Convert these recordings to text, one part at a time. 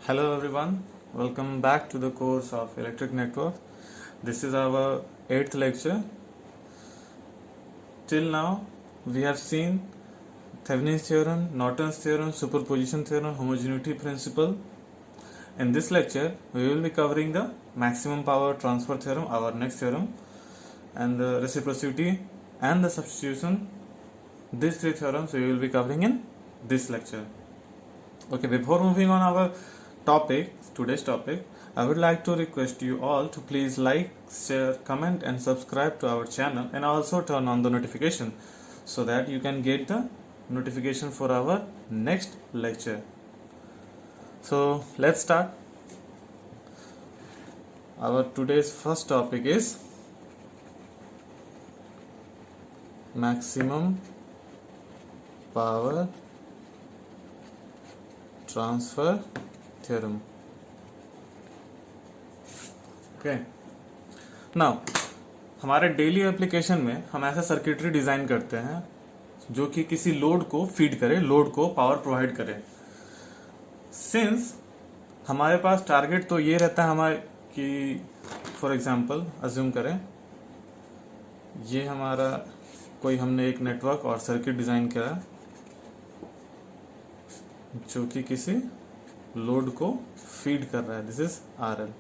Hello everyone, welcome back to the course of Electric Network. This is our 8th lecture. Till now we have seen Thevenin's theorem, Norton's theorem, superposition theorem, homogeneity principle. In this lecture we will be covering the maximum power transfer theorem, our next theorem, and the reciprocity and the substitution. These three theorems we will be covering in this lecture. Okay, before moving on our today's topic, I would like to request you all to please like, share, comment and subscribe to our channel, and also turn on the notification so that you can get the notification for our next lecture. So let's start. Our today's first topic is maximum power transfer theorem. Okay. Now हमारे daily application में हम ऐसा circuitry design करते हैं जो कि किसी load को फीड करे, लोड को पावर प्रोवाइड करे. सिंस हमारे पास टारगेट तो ये रहता है हमारे कि फॉर एग्जांपल अज्यूम करें ये हमारा कोई हमने एक नेटवर्क और सर्किट डिजाइन किया जो कि किसी लोड को फीड कर रहा है. This is RL,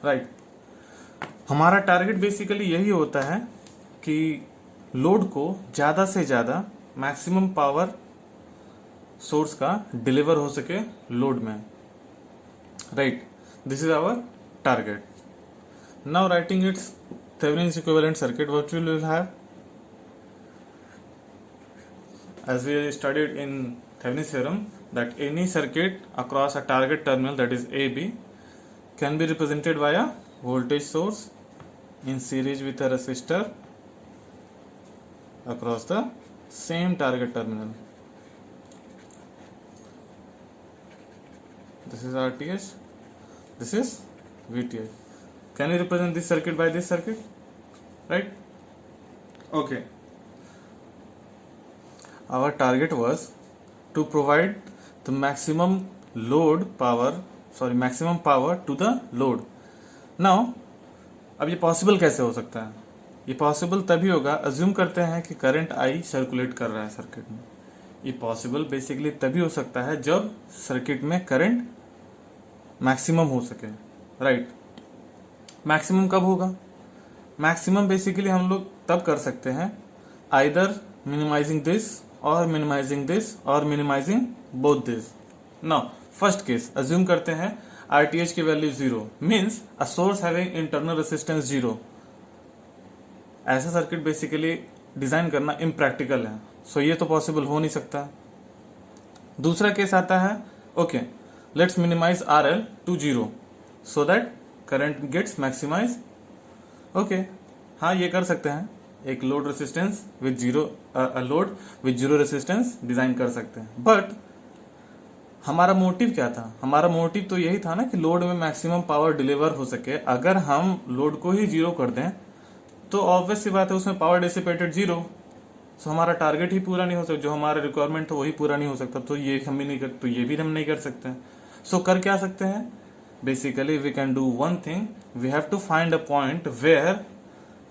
right. हमारा टारगेट बेसिकली यही होता है कि लोड को ज्यादा से ज्यादा मैक्सिमम पावर सोर्स का डिलीवर हो सके लोड में, right. This is our target. Now writing its Thevenin's equivalent circuit, what we will have, as we studied in Thevenin's theorem, that any circuit across a target terminal, that is AB, can be represented by a voltage source in series with a resistor across the same target terminal. This is RTH, this is VTH. Can we represent this circuit by this circuit, right? Okay. Our target was to provide the maximum power to the load. Now, अब ये possible कैसे हो सकता है? ये possible तभी होगा, assume करते हैं कि करंट आई सर्कुलेट कर रहा है सर्किट में. ये पॉसिबल बेसिकली तभी हो सकता है जब सर्किट में करंट मैक्सिमम हो सके, राइट. मैक्सिमम कब होगा? मैक्सिमम बेसिकली हम लोग तब कर सकते हैं आइदर मिनिमाइजिंग दिस और मिनिमाइजिंग दिस और minimising both this. Now first case assume करते हैं आरटीएच की value 0 means a source having internal resistance 0. ऐसा सर्किट बेसिकली डिजाइन करना इम्प्रैक्टिकल है, सो ये तो पॉसिबल हो नहीं सकता. दूसरा केस आता है, okay let's minimise RL to 0 so that current gets maximise. Okay, हाँ ये कर सकते हैं. एक load resistance with load with zero resistance design कर सकते हैं. बट हमारा मोटिव क्या था? हमारा मोटिव तो यही था ना कि लोड में मैक्सिमम पावर डिलीवर हो सके. अगर हम लोड को ही जीरो कर दें तो ऑब्वियस सी बात है उसमें पावर डिसिपेटेड 0. सो हमारा टारगेट ही पूरा नहीं हो सकता, जो हमारा रिक्वायरमेंट था वही पूरा नहीं हो सकता. तो ये हम भी नहीं कर, तो ये भी हम नहीं कर सकते हैं. सो कर क्या सकते हैं? Basically we can do one thing. We have to find a point where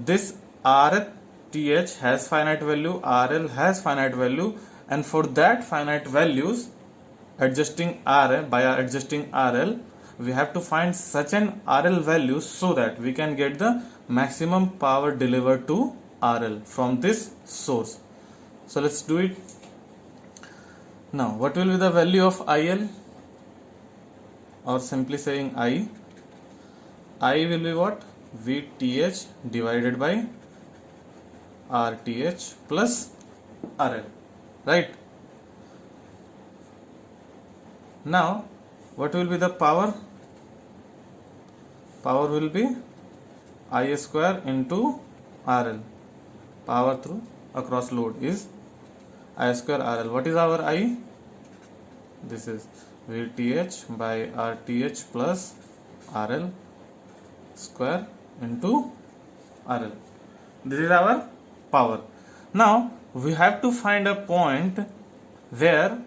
this RTH has finite value, RL has finite value, and for that finite values adjusting RL by adjusting RL we have to find such an RL value so that we can get the maximum power delivered to RL from this source. So let's do it. Now what will be the value of IL? Or simply saying I will be what? VTH divided by RTH plus RL, right? Now what will be the power? Power will be I square into RL. Power through across load is I square RL. What is our I? This is VTH by RTH plus RL square into RL. This is our power. Now we have to find a point where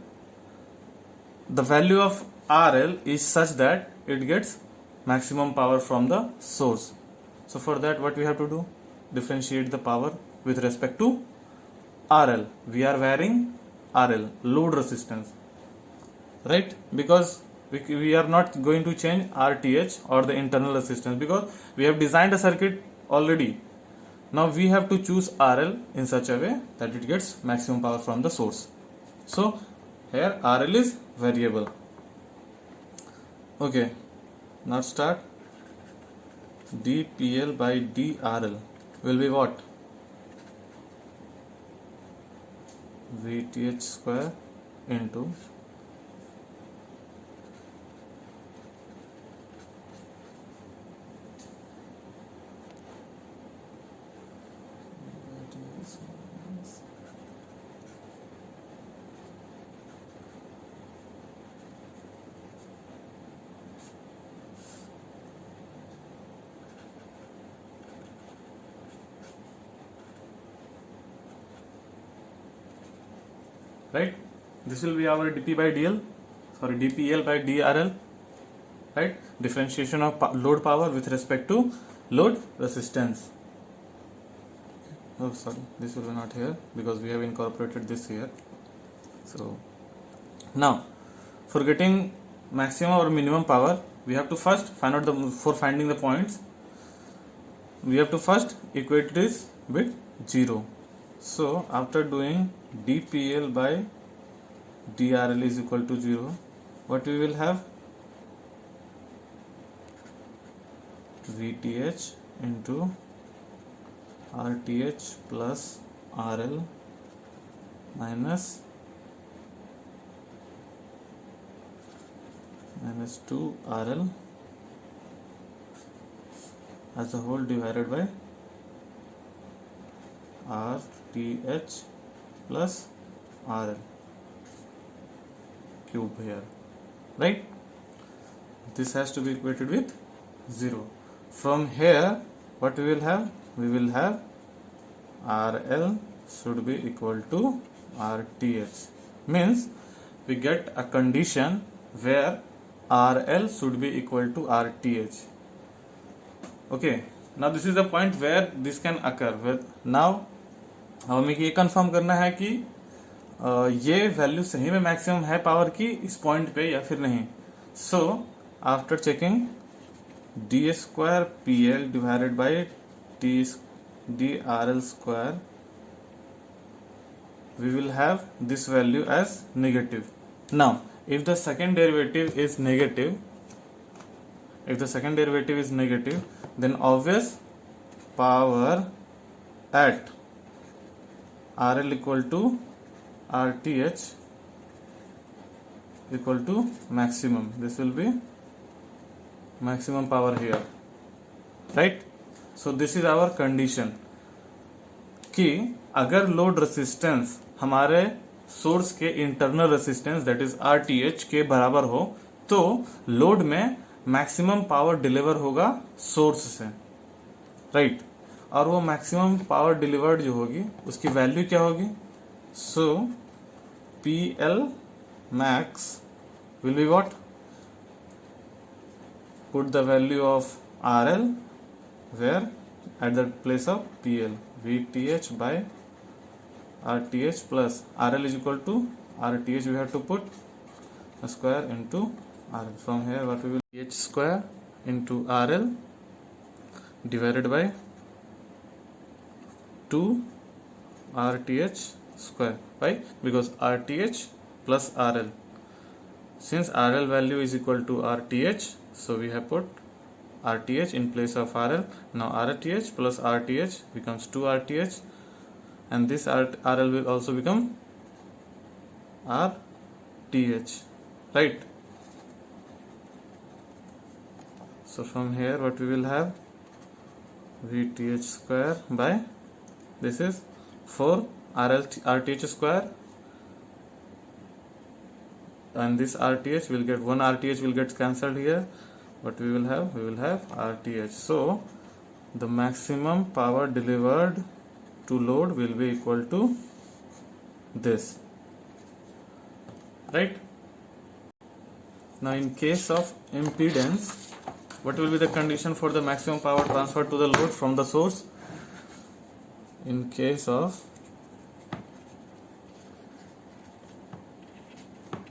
the value of RL is such that it gets maximum power from the source. So for that, what we have to do? Differentiate the power with respect to RL. We are varying RL, load resistance, right? Because we are not going to change RTH or the internal resistance, because we have designed a circuit already. Now we have to choose RL in such a way that it gets maximum power from the source. So here RL is variable. Okay, now start. dPL by dRL will be what? VTH square into right? This will be our dP by dL, sorry, dPL by dRL, right? Differentiation of load power with respect to load resistance. Oh, sorry, this will be not here because we have incorporated this here. So now, for getting maximum or minimum power, we have to first find out for finding the points, we have to first equate this with 0. So after doing dPL by dRL is equal to 0, what we will have? VTH into RTH plus RL minus 2 RL as a whole divided by RTH plus RL cube here, right? This has to be equated with 0. From here, what we will have? We will have RL should be equal to RTH. Means we get a condition where RL should be equal to RTH. Okay, now this is the point where this can occur. Now हमें ये confirm करना है कि ये value सही में maximum है power की इस पॉइंट पे या फिर नहीं. So after checking D square P L divided by D R L square we will have this value as negative. Now if the second derivative is negative, then obvious power at RL equal to RTH equal to maximum. This will be maximum power here, right? So this is our condition कि अगर load resistance हमारे source के internal resistance that is RTH के बराबर हो तो load में maximum power deliver होगा सोर्स से, राइट? और वो मैक्सिमम पावर डिलीवर्ड जो होगी उसकी वैल्यू क्या होगी? सो PL max will be what? Put the value of RL where at the place of PL. VTH by RTH plus RL is equal to RTH. We have to put a square into RL. From here, what we will H square into RL divided by 2 RTH square. Why? Because RTH plus RL. Since RL value is equal to RTH, so we have put RTH in place of RL. Now RTH plus RTH becomes 2 RTH, and this RL will also become RTH, right? So from here what we will have? VTH square by this is 4 RTH square, and this RTH will get 1 RTH will get cancelled here. What we will have? We will have RTH. So the maximum power delivered to load will be equal to this, right? Now in case of impedance, what will be the condition for the maximum power transferred to the load from the source? In case of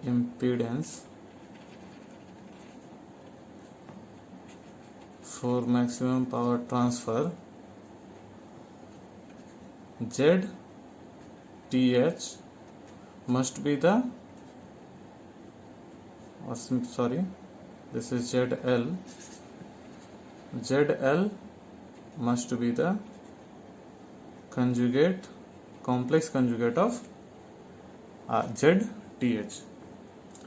impedance, for maximum power transfer, ZTH must be the, or sorry, this is ZL. ZL must be the conjugate, complex conjugate of ZTH.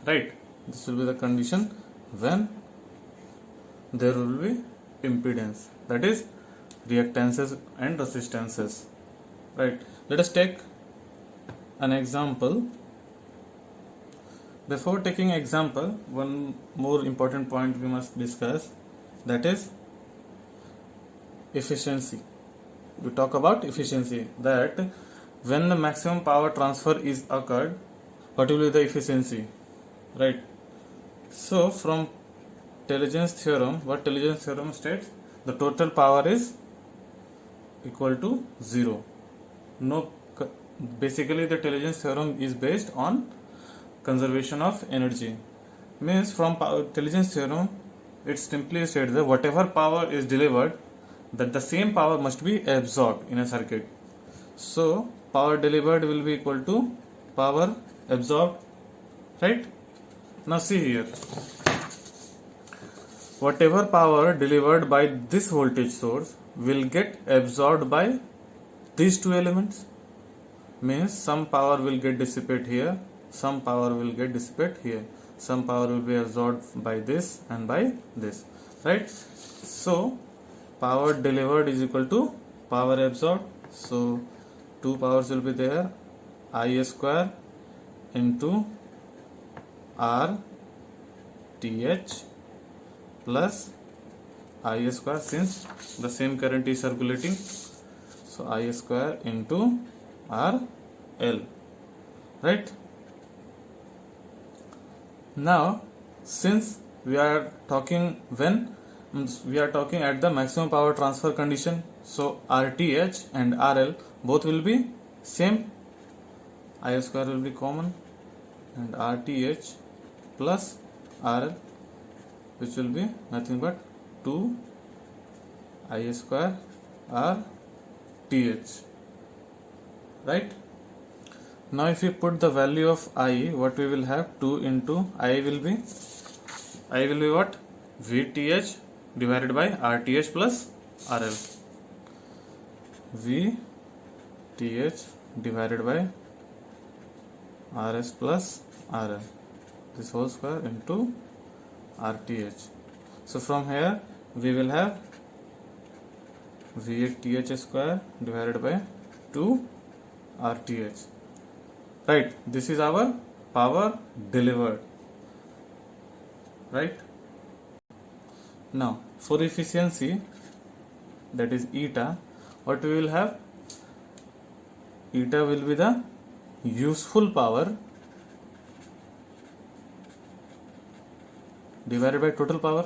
Right? This will be the condition when there will be impedance, that is reactances and resistances. Right? Let us take an example. Before taking example, one more important point we must discuss, that is efficiency. We talk about efficiency, that when the maximum power transfer is occurred, what will be the efficiency, right? So from Taylor's theorem, what Taylor's theorem states, the total power is equal to 0. No, basically the Taylor's theorem is based on conservation of energy. Means from Taylor's theorem, it simply states that whatever power is delivered, that the same power must be absorbed in a circuit. So power delivered will be equal to power absorbed, right? Now see here, whatever power delivered by this voltage source will get absorbed by these two elements. Means some power will get dissipated here, some power will get dissipated here, some power will be absorbed by this and by this, right? So power delivered is equal to power absorbed. So two powers will be there, I square into R TH plus I square, since the same current is circulating, so I square into R L, right? Now since we are talking at the maximum power transfer condition, so RTH and RL both will be same, I square will be common, and RTH plus RL, which will be nothing but 2 I square RTH, right? Now if we put the value of I, what we will have, 2 into I will be what? VTH divided by RTH plus RL. VTH divided by RS plus RL, this whole square into RTH. So from here we will have VTH square divided by 2 RTH, right? This is our power delivered, right? Now for efficiency, that is eta, what we will have, eta will be the useful power divided by total power.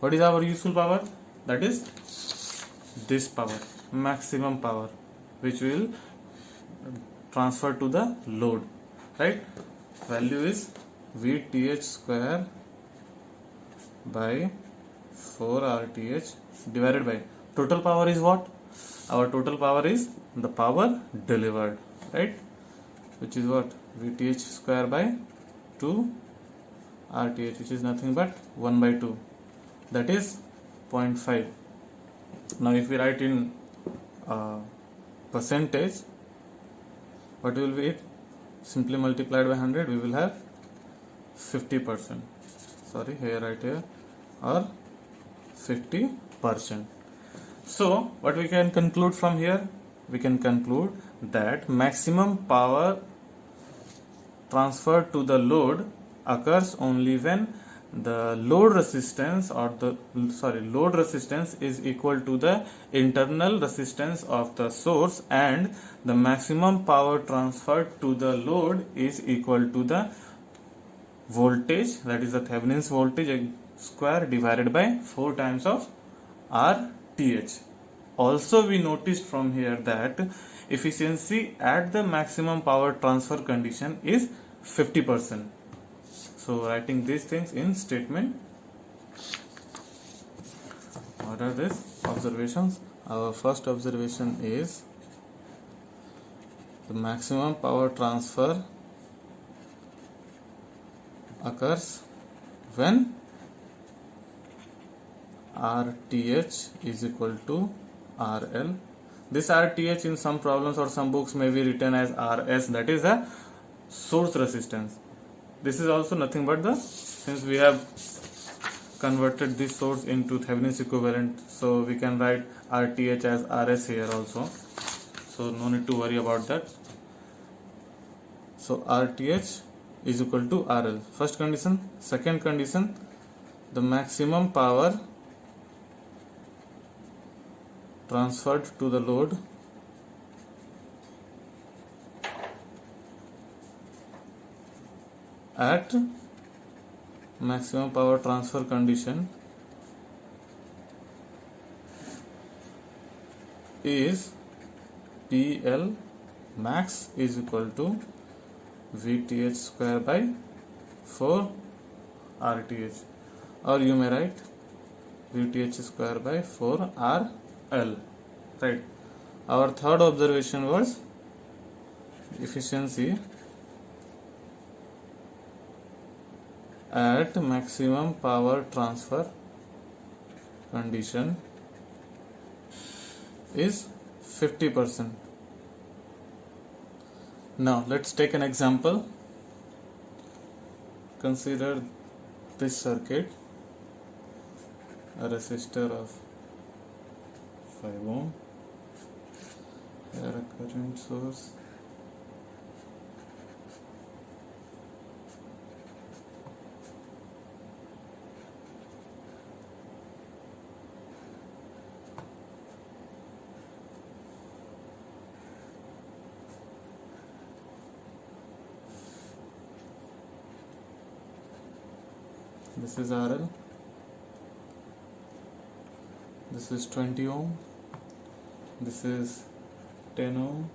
What is our useful power? That is this power, maximum power, which will transfer to the load, right? Value is VTH square by 4 RTH divided by total power is what? Our total power is the power delivered, right? Which is what? VTH square by 2 RTH, which is nothing but 1 by 2, that is 0.5. Now if we write in percentage, what will be it? Simply multiplied by 100, we will have 50%. Sorry, here, right here, or 50%. So what we can conclude from here? We can conclude that maximum power transferred to the load occurs only when the load resistance load resistance is equal to the internal resistance of the source, and the maximum power transferred to the load is equal to the voltage, that is the Thevenin's voltage square divided by 4 times of RTh. Also we noticed from here that efficiency at the maximum power transfer condition is 50%. So writing these things in statement. What are these observations? Our first observation is the maximum power transfer occurs when RTh is equal to RL. This RTh in some problems or some books may be written as RS, that is the source resistance. This is also nothing but since we have converted this source into Thevenin's equivalent, so we can write RTh as RS here also, so no need to worry about that. So RTh is equal to RL, first condition. Second condition, the maximum power transferred to the load at maximum power transfer condition is PL max is equal to VTh square by 4 RTh, or you may write VTh square by 4 RL, right? Our third observation was efficiency at maximum power transfer condition is 50%. Now let's take an example. Consider this circuit, a resistor of 5 ohm, here a current source, this is RL, this is 20 ohm, this is 10 ohm,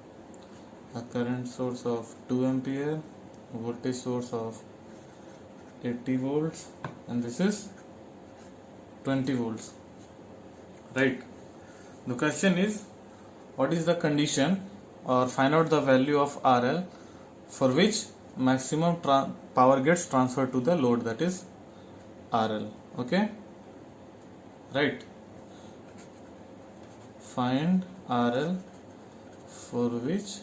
a current source of 2 ampere, voltage source of 80 volts, and this is 20 volts, right? The question is, what is the condition, or find out the value of RL for which maximum power gets transferred to the load, that is RL. Okay, right? Find RL for which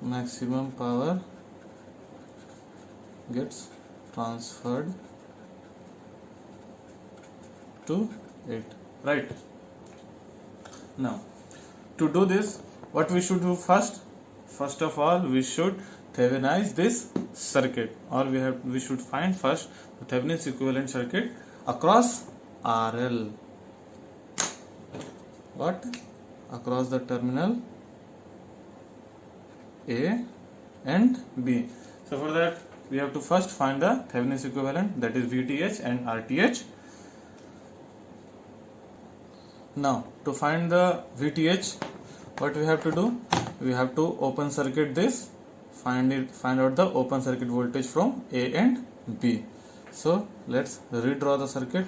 maximum power gets transferred to it, right? Now to do this, what we should do first of all, we should Thévenize this circuit, or we should find first the Thevenin's equivalent circuit across RL. What? Across the terminal A and B. So for that we have to first find the Thevenin's equivalent, that is VTh and RTh. Now to find the VTh, what we have to do? We have to open circuit this, find out the open circuit voltage from A and B. So let's redraw the circuit.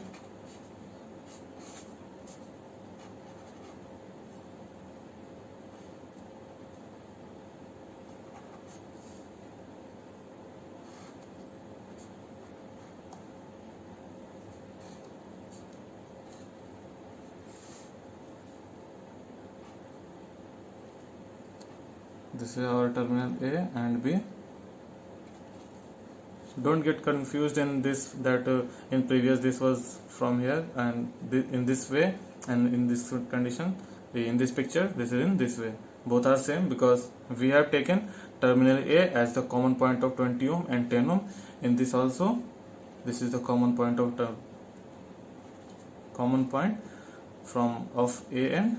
This is our terminal A and B. Don't get confused in this, that in previous this was from here and in this way, and in this condition, in this picture this is in this way. both are same because we have taken terminal A as the common point of 20 ohm and 10 ohm. In this also, this is the common point of A and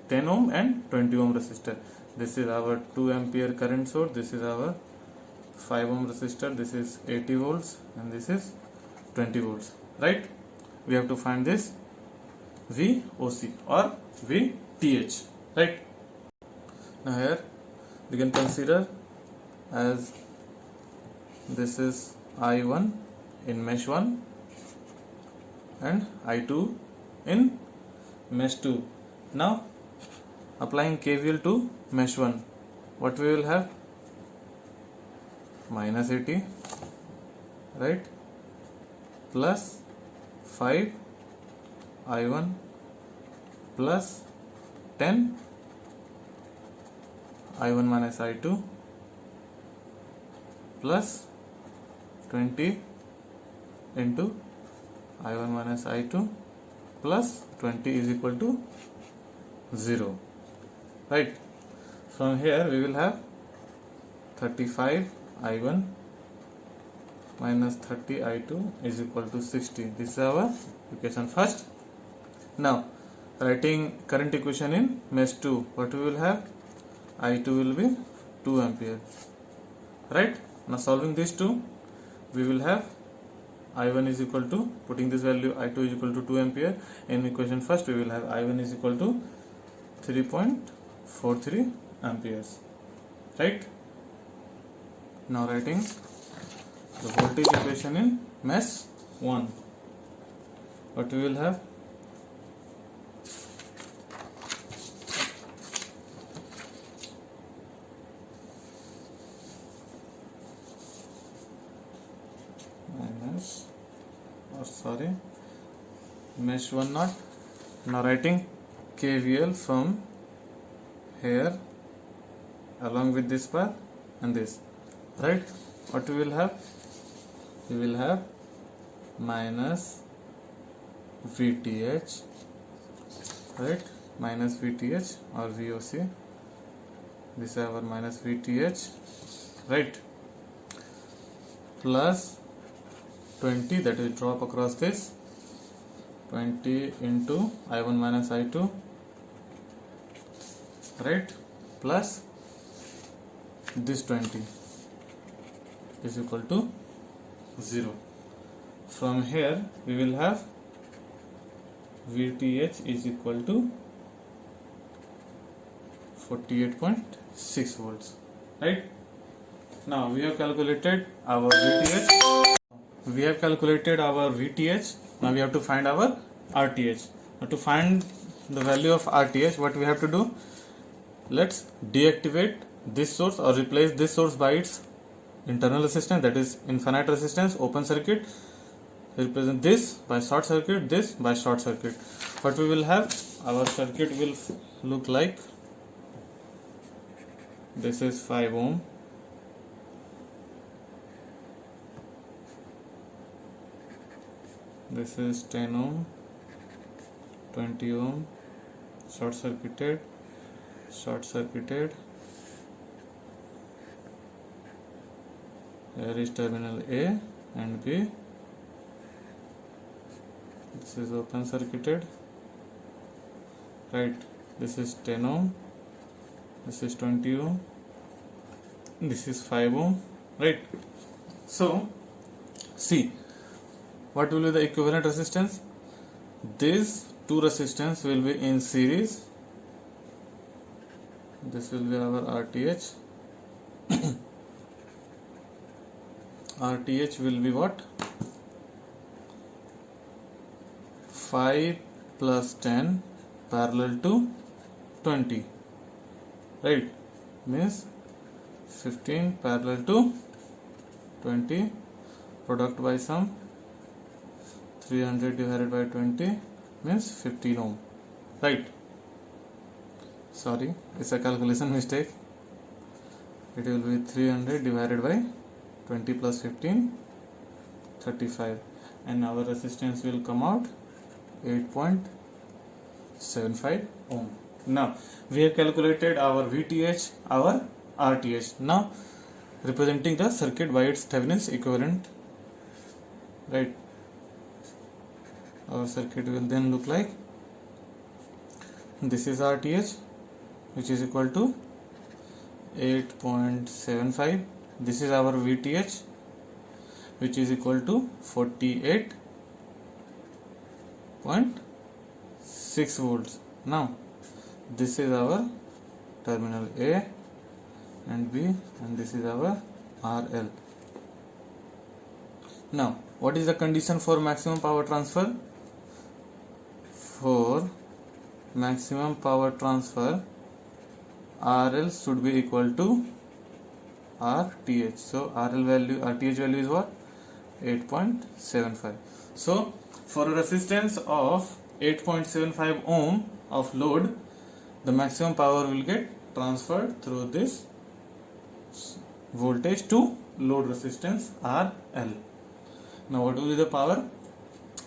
10 ohm and 20 ohm resistor. This is our 2 ampere current source, this is our 5 ohm resistor, this is 80 volts and this is 20 volts, right? We have to find this VOC or VTH, right? Now here we can consider as this is I1 in mesh 1 and I2 in mesh 2. Now applying KVL to mesh 1, what we will have? Minus 80, right, plus 5 I1 plus 10 I1 minus I2 plus 20 into I1 minus I2 plus 20 is equal to 0, right? From here we will have 35 I1 minus 30 I2 is equal to 60. This is our equation first. Now writing current equation in mesh 2, what we will have? I2 will be 2 ampere, right? Now solving these two, we will have I1 is equal to, putting this value I2 is equal to 2 ampere. In equation first we will have I1 is equal to 3.43 amperes, right? Now writing the voltage equation in mesh 1, what we will have? Mesh 1 not. Now writing KVL from here along with this path and this, right? What we will have? We will have minus VTH, right? Minus VTH or VOC. This is our minus VTH, right? Plus 20, that will drop across this, 20 into I1 minus I2, right, plus this 20 is equal to 0. From here we will have VTH is equal to 48.6 volts, right? Now we have calculated our VTH. Now we have to find our RTH. Now to find the value of RTH, what we have to do? Let's deactivate this source or replace this source by its internal resistance, that is infinite resistance, open circuit. Represent this by short circuit, this by short circuit. What we will have? Our circuit will look like this is 5 ohm. This is 10 ohm, 20 ohm, short circuited. Here is terminal A and B. This is open circuited, right? This is 10 ohm, this is 20 ohm, this is 5 ohm, right? So see, what will be the equivalent resistance? These two resistance will be in series. This will be our RTH. RTH will be what? 5 plus 10 parallel to 20, right? Means 15 parallel to 20, product by sum 300 divided by 20 means 15 ohm, right? Sorry, it's a calculation mistake. It will be 300 divided by 20 plus 15, 35, and our resistance will come out 8.75 ohm, Now we have calculated our VTH, our RTH. Now representing the circuit by its Thevenin's equivalent, right? Our circuit will then look like this is RTH, which is equal to 8.75. This is our VTH, which is equal to 48.6 volts. Now this is our terminal A and B, and this is our RL. Now what is the condition for maximum power transfer? For maximum power transfer, RL should be equal to RTH. So RTH value is what? 8.75. So for a resistance of 8.75 ohm of load, the maximum power will get transferred through this voltage to load resistance RL. Now what will be the power?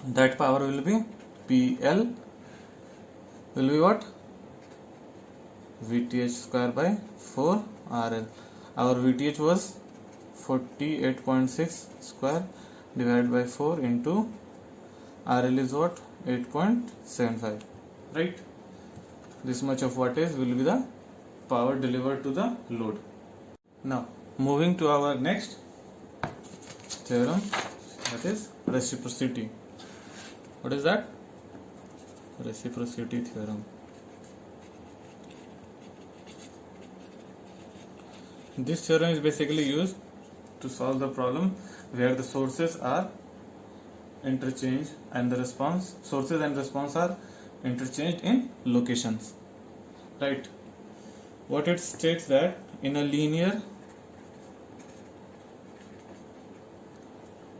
That power will be PL will be what? VTH square by 4 RL. Our VTH was 48.6 square divided by 4 into RL is what? 8.75, right? This much of wattage will be the power delivered to the load. Now moving to our next theorem, that is reciprocity. What is that? Reciprocity theorem. This theorem is basically used to solve the problem where the sources are interchanged and the sources and response are interchanged in locations, right? What it states that in a linear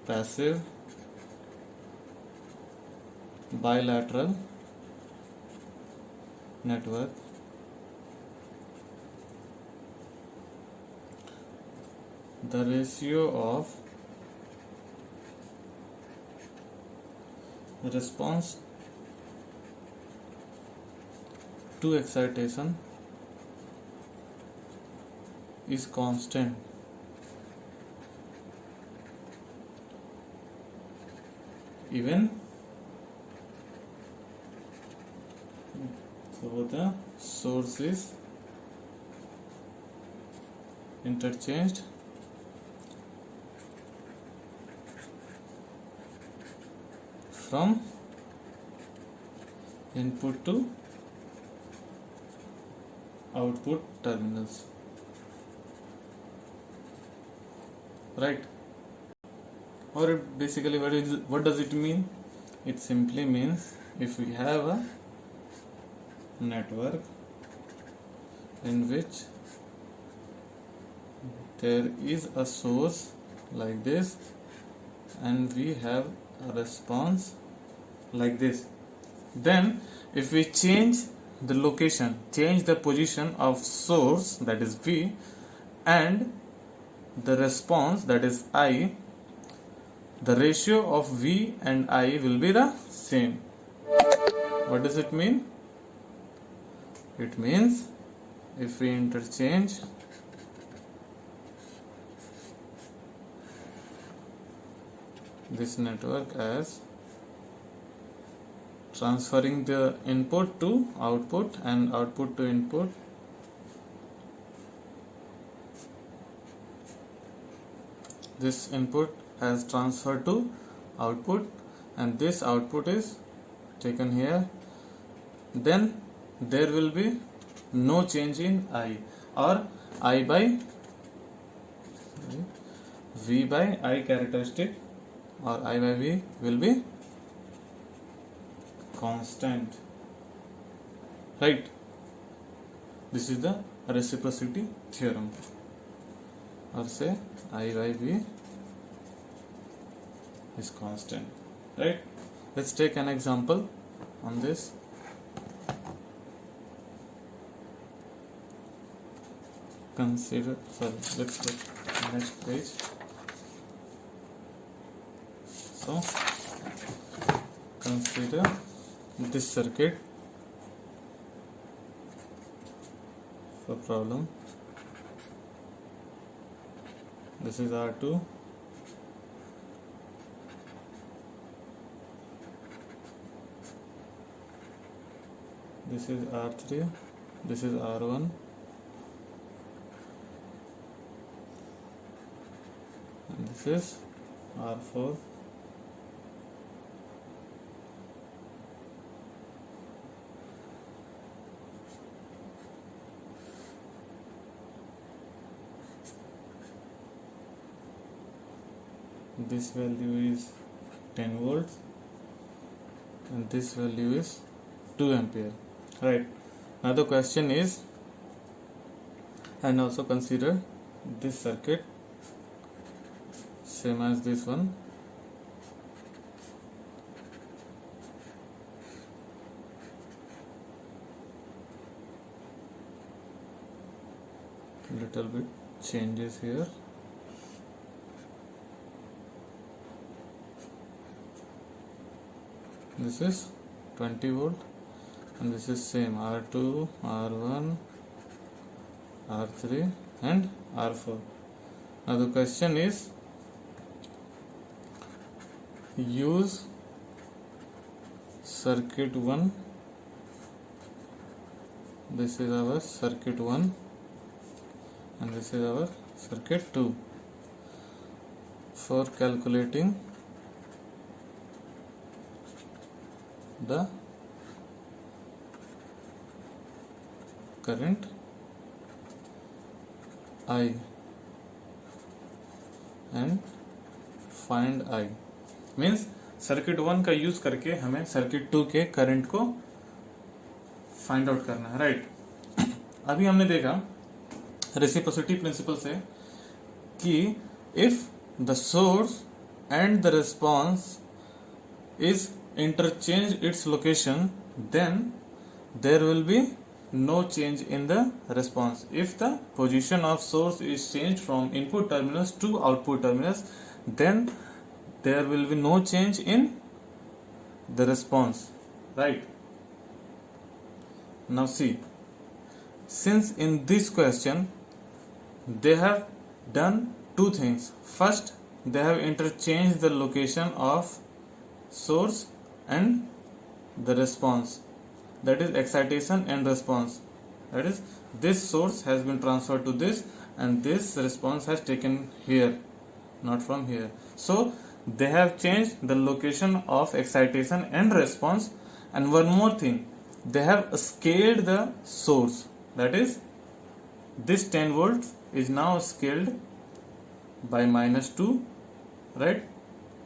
passive bilateral network, the ratio of response to excitation is constant even so the source is interchanged from input to output terminals, right? Or basically what does it mean? It simply means if we have a network in which there is a source like this and we have a response like this, then if we change the location, change the position of source, that is V, and the response, that is I, the ratio of V and I will be the same. What does it mean? It means if we interchange this network as transferring the input to output and output to input, this input has transferred to output and this output is taken here, then there will be no change in I, or I by V by I characteristic, or I by V will be constant, right? This is the reciprocity theorem, or say I by V is constant, right? Let's take an example on this. Let's take the next page. So consider this circuit for problem. This is R2. This is R3. This is R1. And this is R4. This value is 10 volts and this value is 2 ampere. Right. Now the question is, and also consider this circuit same as this one. Little bit changes here. This is 20 volt and this is same R2, R1, R3 and R4. Now the question is, use circuit 1. This is our circuit 1 and this is our circuit 2 for calculating the current I and find I. Means circuit 1 का use करके हमें circuit 2 के current को find out करना है. Right. अभी हमने देखा रेसिप्रोसिटी प्रिंसिपल से कि if the source and the response is interchange its location, then there will be no change in the response. If the position of source is changed from input terminals to output terminals, then there will be no change in the response. Right. Now see, since in this question they have done two things. First, they have interchanged the location of source and the response, that is excitation and response. That is, this source has been transferred to this and this response has taken here, not from here. So they have changed the location of excitation and response. And one more thing, they have scaled the source. That is, this 10 volts is now scaled by -2, right?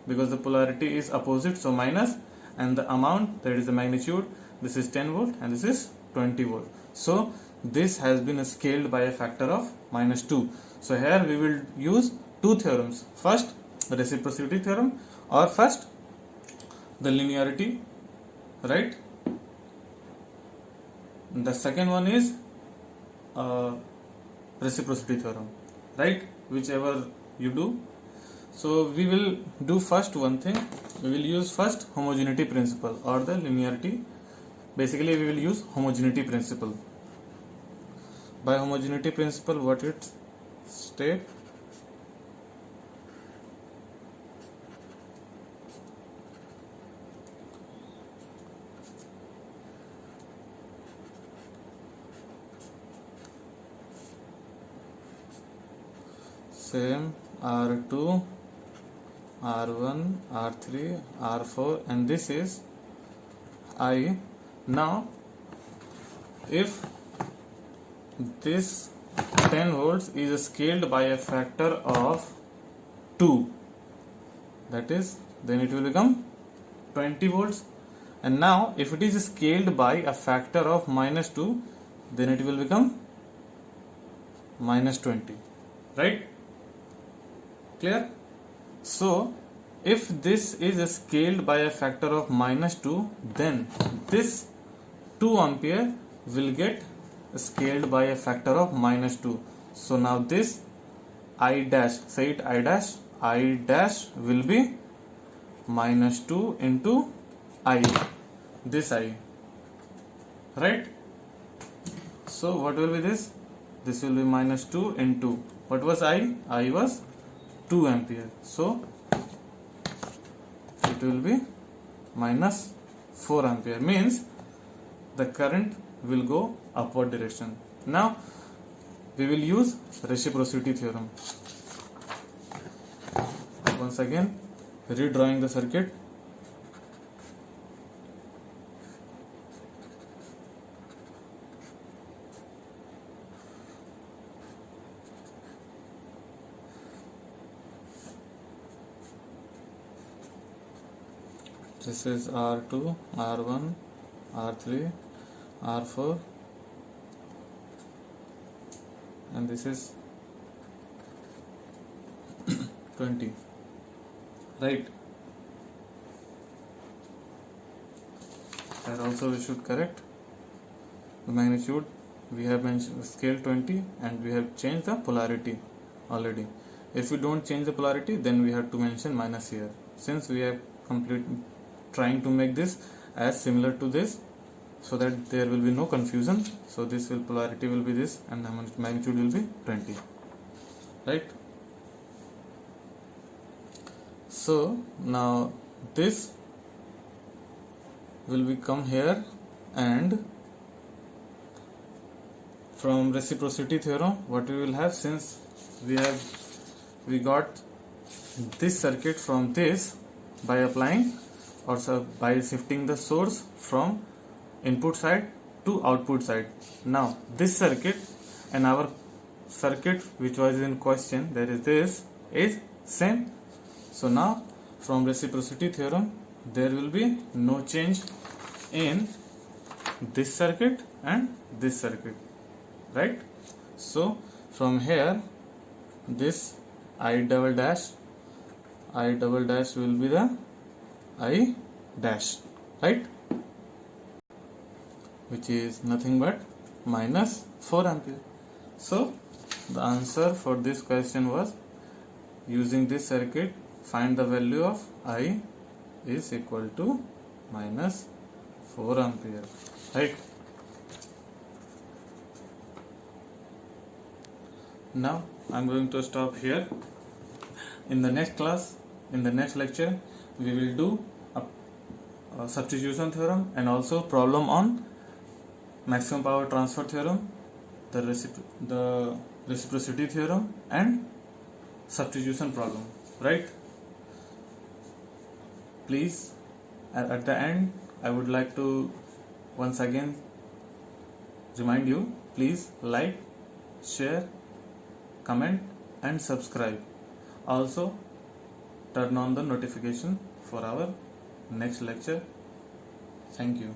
Because the polarity is opposite, so minus, and the amount, that is the magnitude, this is 10 volt and this is 20 volt. So this has been scaled by a factor of -2. So here we will use two theorems. First, the reciprocity theorem, or first the linearity, right? The second one is reciprocity theorem, right? Whichever you do. So we will do first one thing. We will use first homogeneity principle or the linearity. Basically we will use homogeneity principle. By homogeneity principle, what it state? Same R2, R1, R3, R4, and this is I. Now if this 10 volts is scaled by a factor of 2, that is, then it will become 20 volts. And now if it is scaled by a factor of -2, then it will become -20, right? Clear? So if this is scaled by a factor of -2, then this 2 ampere will get scaled by a factor of -2. So now this I dash, say it I dash, I dash will be -2 into I, this I, right? So what will be this? this will be minus 2 into, what was I? I was 2 ampere. So it will be minus 4 ampere, means the current will go upward direction. Now we will use reciprocity theorem. Once again, redrawing the circuit. This is R2, R1, R3, R4, and this is 20, right? That also we should correct the magnitude. We have mentioned scale 20 and we have changed the polarity already. If we don't change the polarity, then we have to mention minus here. Since we have trying to make this as similar to this, so that there will be no confusion. So this will polarity will be this and the magnitude will be 20, right? So now this will become here, and from reciprocity theorem what we will have, since we got this circuit from this by applying or by shifting the source from input side to output side. Now this circuit and our circuit which was in question, that is this, is same. So now from reciprocity theorem there will be no change in this circuit and this circuit, right? So from here this I double dash will be the I dash, right? Which is nothing but minus 4 ampere. So the answer for this question was, using this circuit, find the value of I is equal to minus 4 ampere, right? Now I am going to stop here. In the next class, in the next lecture, we will do a substitution theorem and also problem on maximum power transfer theorem, the reciprocity theorem and substitution problem, right? Please, at the end I would like to once again remind you, please like, share, comment and subscribe. Also turn on the notification for our next lecture. Thank you.